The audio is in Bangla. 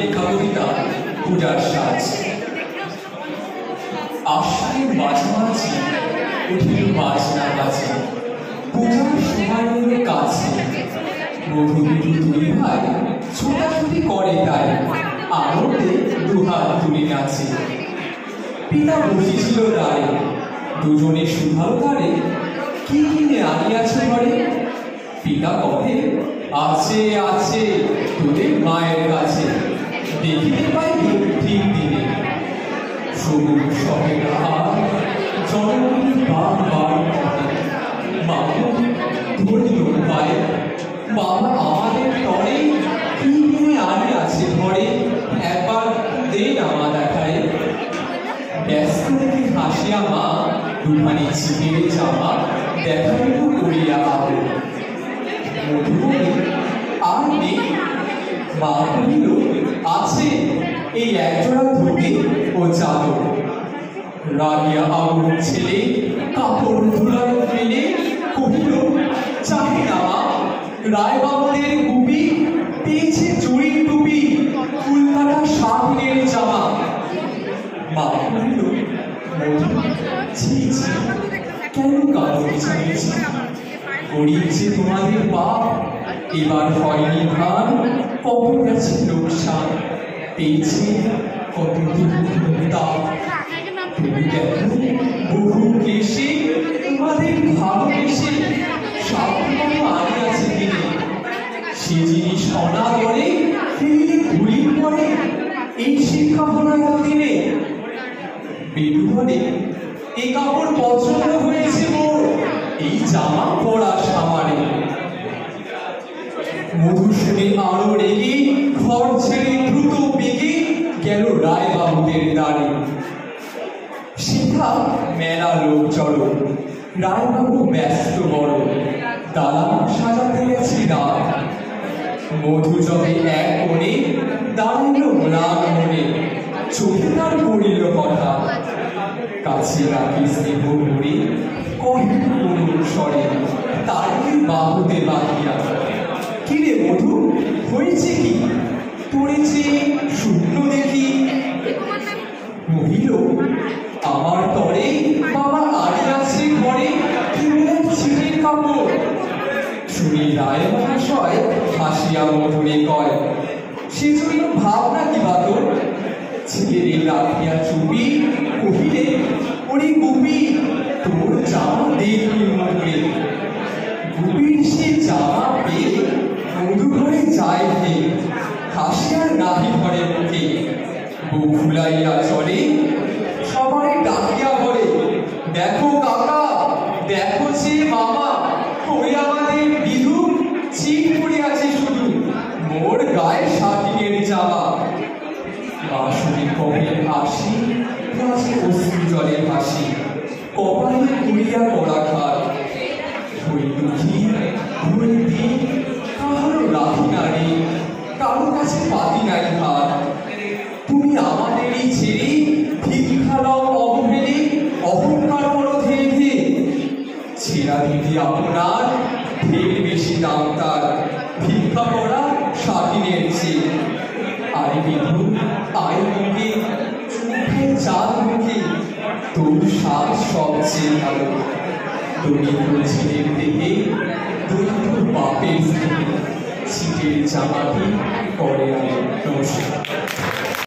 লেখা কবিতা পূজার সাজ। আশ্বিনের মাঝামাঝি উঠিল বাজনা বাজে, পূজার সময় হল কাছে। মধুবিধু দুই ভাই ছোটাছুটি করে তাই, আনন্দে দুহাত তুলে নাচে। পিতা বসেছিল দাঁড়ে, দুজনে শুধালো তারে, কি কিনে আনিয়াছে ঘরে? পিতা কহে, আছে আছে তোদের মায়ের কাছে, দেখিতে পাইবি ঠিক দিনে। সবুজ শখের হাত জননী বারবার করে, মাগো ধরিল পায়ে, বাবা আমাদের তরে কি কিনে আনিয়াছে ঘরে, একবার দে না মা দেখায়। ব্যস্ত দেখে হাসিয়া মা দুখানি ছিটের জামা দেখাইল করিয়া আলো। মধুবনে আর নেই, মা কহিল, আছে এই একজোড়া ধুতি ও চাদর। রাগিয়া আগুন ছেলে কাপড় ধুলায় ফেলে কহিল, চাহি না মা, রায়বাবুদের গুপি পেয়েছে চুরির টুপি, ফুলকাটা শাহিনের জামা। মা কহিল, মধু ছি ছি, কেন কালো বিছাইছি? গরিব যে তোমাদের বাপ, এবার হয়নি ধান, কত গেছে লোকসান, পেয়েছে কত তাপ। তুমি দেখো বহু কেশে তোমাদের ভালোবেসে সাবধানে আনিয়াছে কিনে, সে জিনিস অনাদরে ফেলিলে ধুলির পরে, এই শিক্ষা হলো এতদিনে। বেটু বলে, এই কাপড় পছন্দ হয়েছে মোর, এই জামা পরা সামারে। মধু শুনে আরো রেগে ঘর ছেড়ে দ্রুত বেগে গেল রায়বাবুদের দ্বারে। শিখা মেলা লোক চড়ো, রায়বাবু ব্যস্ত বড়, দালান সাজাতে গেছে রাত। মধু যবে এক কোণে দাঁড়াইল ম্লান মনে, চোখে তার পড়িল কথা। কাছে রাখি স্নেহ ভরে কহিল করুণ স্বরে, তারই বাহুতে বাঁধিয়া, কিরে মধু হয়েছে কি, তোরে যে শুকনো দেখি? মহিল, আমার তরে বাবা আনিয়াছে ঘরে কেবল ছিটের কাপড়। শুনি রায় মহাশয় হাসিয়া মধুরে কয়, সেজন্য ভাবনা কি বাতর? ছেলেরে রাখিয়া চুপি কহিলে, ওরে গুপি তোর জামা দেখি মধুরে। গুপির সে জামা পেয়ে মধু ঘরে যায় হে, হাসিয়ার নাহি ঘরে মুখে। বুক ফুলাইয়া চলে, সবাই ডাকিয়া বলে, দেখো কাকা, দেখো যে মামা, ওই আমাদের বিধু চিন পড়িয়াছে শুধু, মোর গায়ে শাটিনের জামা। বাঁশুরি কবের হাসি রাজে অশ্রু জলে ভাসি, কপালে কুড়িয়া পড়া খার। হই দুঃখী হই দিন, কাহারও রাখি নারী, কারো কাছে পাতি নাই হার। তুমি আমাদেরই ছেড়ে ভিক্ষা দাও অবহেলে, অহংকার করো ধীরে ধীরে। ছেঁড়া দিদি আপনার ঢের বেশি দাম তার, ভিক্ষা করা স্বাধীনের চেয়ে। আরে বিধু আয় মুখে, চোখে চাঁদ মুখে, তোর সাজ সবচেয়ে ভালো। দরিদ্র ছেলের দেহে দরিদ্র বাপের স্নেহে, ছিটের জামাটি করে আলো নমস্কার।